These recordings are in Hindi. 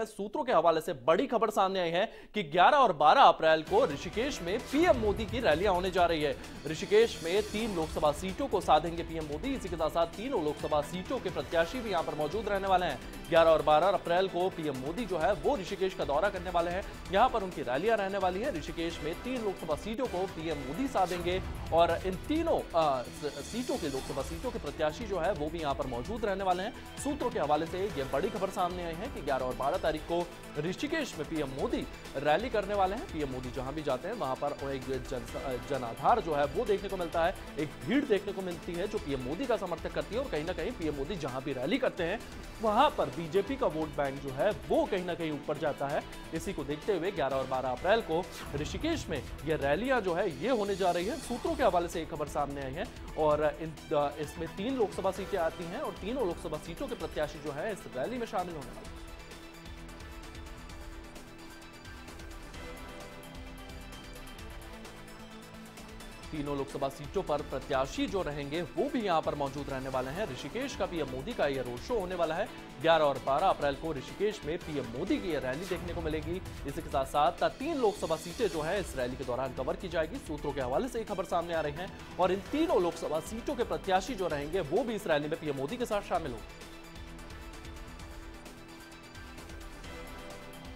है, सूत्रों के हवाले से बड़ी खबर सामने आई है कि 11 और 12 अप्रैल को ऋषिकेश में पीएम मोदी की रैलियां होने जा रही है। ऋषिकेश में 3 लोकसभा सीटों को साधेंगे पीएम मोदी। इसी के साथ साथ तीनों लोकसभा सीटों के प्रत्याशी भी यहां पर मौजूद रहने वाले हैं। 11 और 12 अप्रैल को पीएम मोदी जो है वो ऋषिकेश का दौरा करने वाले हैं। यहां पर उनकी रैलियां रहने वाली है। ऋषिकेश में 3 लोकसभा सीटों को पीएम मोदी साधेंगे और इन तीनों सीटों के लोकसभा सीटों के प्रत्याशी जो है वो भी यहां पर मौजूद रहने वाले हैं। सूत्रों के हवाले से यह बड़ी खबर सामने आई है कि 11 और 12 तारीख को ऋषिकेश में पीएम मोदी रैली करने वाले हैं। पीएम मोदी जहां भी जाते हैं वहां पर एक जनाधार जो है वो देखने को मिलता है, एक भीड़ देखने को मिलती है जो पीएम मोदी का समर्थन करती है और कहीं ना कहीं पीएम मोदी जहां भी रैली करते हैं वहां पर बीजेपी का वोट बैंक जो है वो कहीं ना कहीं ऊपर जाता है। इसी को देखते हुए 11 और 12 अप्रैल को ऋषिकेश में यह रैलियां जो है ये होने जा रही है। सूत्रों के हवाले से एक खबर सामने आई है और इसमें 3 लोकसभा सीटें आती हैं और तीनों लोकसभा सीटों के प्रत्याशी जो है इस रैली में शामिल होने वाले हैं। तीनों लोकसभा सीटों पर प्रत्याशी जो रहेंगे वो भी यहां पर मौजूद रहने वाले हैं। ऋषिकेश का पीएम मोदी का यह रोड शो होने वाला है। 11 और 12 अप्रैल को ऋषिकेश में पीएम मोदी की यह रैली देखने को मिलेगी। इसी के साथ साथ 3 लोकसभा सीटें जो है इस रैली के दौरान कवर की जाएगी। सूत्रों के हवाले से एक खबर सामने आ रही है और इन तीनों लोकसभा सीटों के प्रत्याशी जो रहेंगे वो भी इस रैली में पीएम मोदी के साथ शामिल होंगे।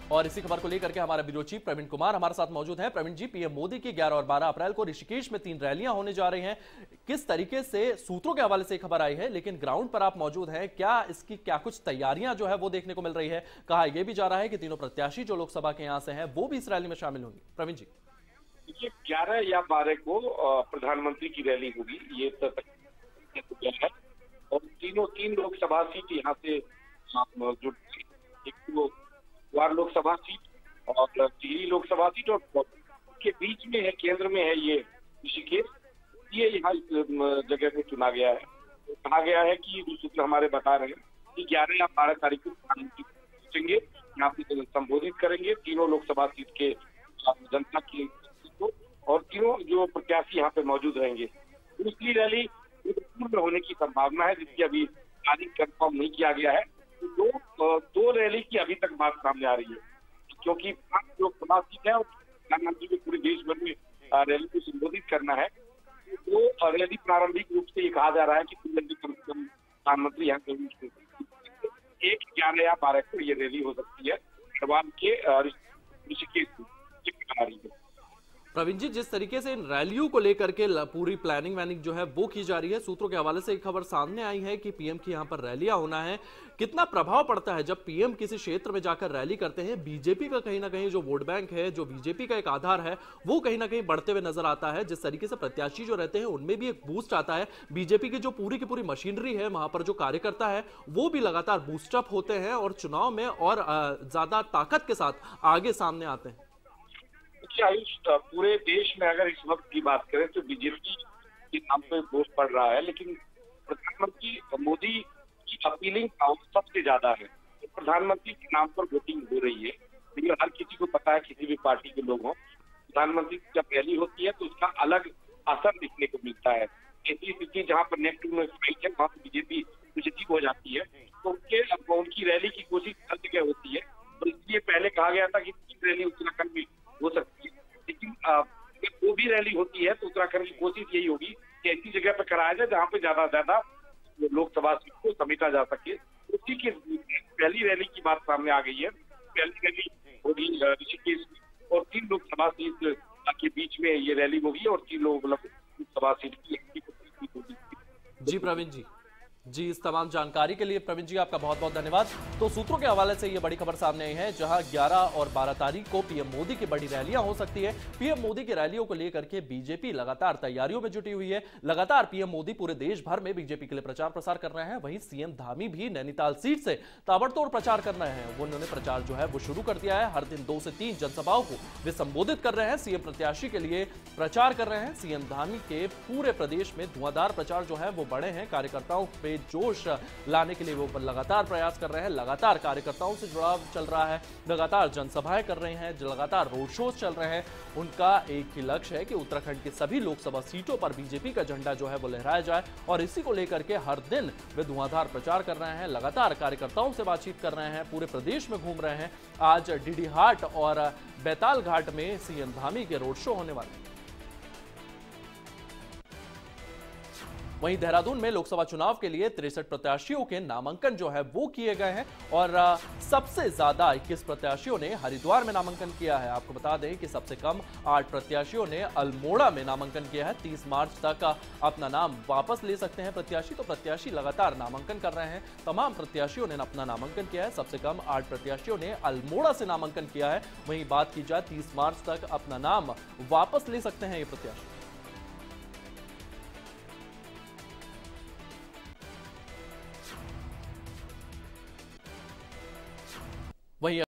और इसी खबर को लेकर के हमारा ब्यूरो चीफ प्रवीण कुमार हमारे साथ मौजूद हैं। प्रवीण जी, पीएम मोदी की 11 और 12 अप्रैल को ऋषिकेश में 3 रैलियां होने जा रही हैं। किस तरीके से सूत्रों के हवाले से खबर आई है, लेकिन ग्राउंड पर आप मौजूद हैं, क्या इसकी कुछ तैयारियां जो है वो देखने को मिल रही है? कहा यह भी जा रहा है कि तीनों प्रत्याशी जो लोकसभा के यहां से हैं वो भी इस रैली में शामिल होंगे। प्रवीण जी, देखिए 11 या 12 को प्रधानमंत्री की रैली होगी, ये तय है और तीन लोकसभा सीट यहाँ से जो एक वार लोकसभा सीट और टिहरी लोकसभा सीट और के बीच में है, केंद्र में है ये ऋषिकेश, ये यहाँ इस जगह को चुना गया है। तो कहा गया है कि सूत्र हमारे बता रहे हैं कि 11 या 12 तारीख को प्रधानमंत्री पहुंचेंगे, यहाँ पे संबोधित करेंगे तीनों लोकसभा सीट के जनता की को और तीनों जो प्रत्याशी यहाँ पे मौजूद रहेंगे। दूसरी रैली में होने की संभावना है जिसकी अभी तारीख कंफर्म नहीं किया गया है। दो रैली की अभी तक बात सामने आ रही है क्योंकि 5 लोकसभा सीट है और प्रधानमंत्री को पूरे देश भर में रैली को संबोधित करना है। तो रैली प्रारंभिक रूप से ये कहा जा रहा है कि कम से कम प्रधानमंत्री यहाँ पे 1, 11 या 12 को ये रैली हो सकती है गढ़वाल के ऋषिकेश में। प्रवीण जी, जिस तरीके से इन रैलियों को लेकर के पूरी प्लानिंग जो है वो की जा रही है, सूत्रों के हवाले से एक खबर सामने आई है कि पीएम की यहां पर रैलियां होना है। कितना प्रभाव पड़ता है जब पीएम किसी क्षेत्र में जाकर रैली करते हैं? बीजेपी का कहीं ना कहीं जो वोट बैंक है, जो बीजेपी का एक आधार है, वो कहीं ना कहीं बढ़ते हुए नजर आता है। जिस तरीके से प्रत्याशी जो रहते हैं उनमें भी एक बूस्ट आता है। बीजेपी की जो पूरी की पूरी मशीनरी है, वहां पर जो कार्यकर्ता है वो भी लगातार बूस्टअप होते हैं और चुनाव में और ज्यादा ताकत के साथ आगे सामने आते हैं। आयुष, पूरे देश में अगर इस वक्त की बात करें तो बीजेपी के नाम पे वोट पड़ रहा है, लेकिन प्रधानमंत्री मोदी की अपीलिंग पावर सबसे ज्यादा है। तो प्रधानमंत्री के नाम पर वोटिंग हो रही है, लेकिन हर किसी को पता है, किसी भी पार्टी के लोग हों, प्रधानमंत्री की जब रैली होती है तो उसका अलग असर दिखने को मिलता है। ऐसी स्थिति जहाँ पर नेक टू नेक फाइट है वहाँ पर बीजेपी पॉजिटिव हो जाती है, तो उनकी रैली की कोशिश हर जगह होती है। और इसलिए पहले कहा गया था कि 3 रैली उत्तराखंड में हो सकती है, लेकिन वो भी रैली होती है तो उत्तराखंड की कोशिश यही होगी कि ऐसी जगह पर कराया जाए जहाँ पे ज्यादा लोकसभा सीट को समेटा जा सके। उसी की पहली रैली की बात सामने आ गई है। पहली रैली होगी ऋषिकेश में और 3 लोकसभा सीट के बीच में ये रैली होगी और 3 लोकसभा सीट की होगी। जी प्रवीण जी, इस तमाम जानकारी के लिए प्रवीण जी आपका बहुत बहुत धन्यवाद। तो सूत्रों के हवाले से ये बड़ी खबर सामने आई है जहां 11 और 12 तारीख को पीएम मोदी की बड़ी रैलियां हो सकती है। पीएम मोदी की रैलियों को लेकर के बीजेपी लगातार तैयारियों में जुटी हुई है। लगातार पीएम मोदी पूरे देश भर में बीजेपी के लिए प्रचार प्रसार कर रहे हैं। वहीं सीएम धामी भी नैनीताल सीट से ताबड़तोड़ प्रचार कर रहे हैं। उन्होंने प्रचार जो है वो शुरू कर दिया है। हर दिन 2 से 3 जनसभाओं को वे संबोधित कर रहे हैं। सीएम प्रत्याशी के लिए प्रचार कर रहे हैं। सीएम धामी के पूरे प्रदेश में धुआंधार प्रचार जो है वो बढ़े हैं। कार्यकर्ताओं पे में जोश लाने के लिए वो लगातार प्रयास कर रहे हैं, लगातार कार्यकर्ताओं से जुड़ाव चल रहा है, लगातार जनसभाएं कर रहे हैं, लगातार रोड शोज चल रहे हैं। उनका एक ही लक्ष्य है कि उत्तराखंड की सभी लोकसभा सीटों पर बीजेपी का झंडा जो है वो लहराया जाए और इसी को लेकर के हर दिन वे धुआंधार प्रचार कर रहे हैं, लगातार कार्यकर्ताओं से बातचीत कर रहे हैं, पूरे प्रदेश में घूम रहे हैं। आज डीडी हाट और बैताल घाट में सीएम धामी के रोड शो होने वाले हैं। वहीं देहरादून में लोकसभा चुनाव के लिए 63 प्रत्याशियों के नामांकन जो है वो किए गए हैं और सबसे ज्यादा 21 प्रत्याशियों ने हरिद्वार में नामांकन किया है। आपको बता दें कि सबसे कम 8 प्रत्याशियों ने अल्मोड़ा में नामांकन किया है। 30 मार्च तक अपना नाम वापस ले सकते हैं प्रत्याशी, तो प्रत्याशी लगातार नामांकन कर रहे हैं। तमाम प्रत्याशियों ने अपना नामांकन किया है। सबसे कम 8 प्रत्याशियों ने अल्मोड़ा से नामांकन किया है। वहीं बात की जाए 30 मार्च तक अपना नाम वापस ले सकते हैं ये प्रत्याशी। वहीं